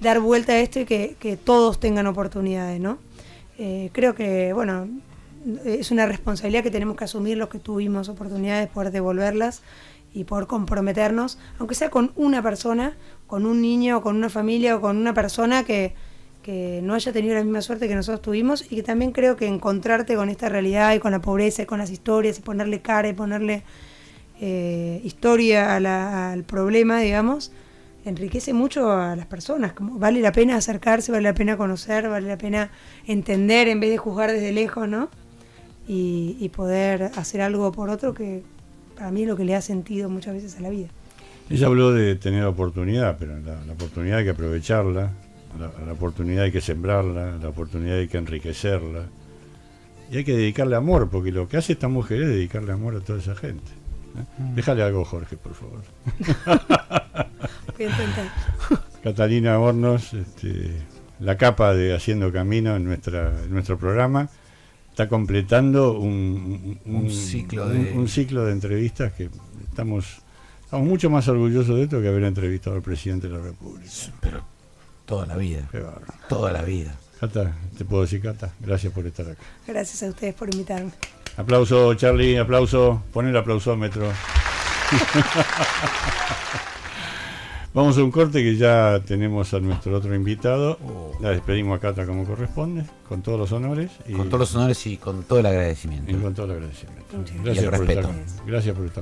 dar vuelta a esto y que todos tengan oportunidades, ¿no? Creo que, bueno, es una responsabilidad que tenemos que asumir los que tuvimos oportunidades, poder devolverlas y poder comprometernos, aunque sea con una persona, con un niño, con una familia o con una persona que que no haya tenido la misma suerte que nosotros tuvimos, y que también creo que encontrarte con esta realidad y con la pobreza y con las historias y ponerle cara y ponerle historia al problema, digamos, enriquece mucho a las personas. Como vale la pena acercarse, vale la pena conocer, vale la pena entender en vez de juzgar desde lejos, ¿no? Y poder hacer algo por otro, que para mí es lo que le da sentido muchas veces a la vida. Ella habló de tener oportunidad, pero la oportunidad hay que aprovecharla, la oportunidad hay que sembrarla, la oportunidad hay que enriquecerla, y hay que dedicarle amor, porque lo que hace esta mujer es dedicarle amor a toda esa gente. Déjale algo, Jorge, por favor. Voy a intentar. Catalina Hornos, la capa de Haciendo Camino en nuestro programa, está completando un ciclo de entrevistas que estamos mucho más orgullosos de esto que haber entrevistado al presidente de la República. Pero toda la vida. Toda la vida. Cata, te puedo decir, Cata, gracias por estar acá. Gracias a ustedes por invitarme. Aplauso, Charlie, aplauso. Pon el aplausómetro. Vamos a un corte, que ya tenemos a nuestro otro invitado. La despedimos a Cata como corresponde, con todos los honores. Con todos los honores y con todo el agradecimiento. Y con todo el agradecimiento. Muchas Gracias por respeto. Gracias por estar.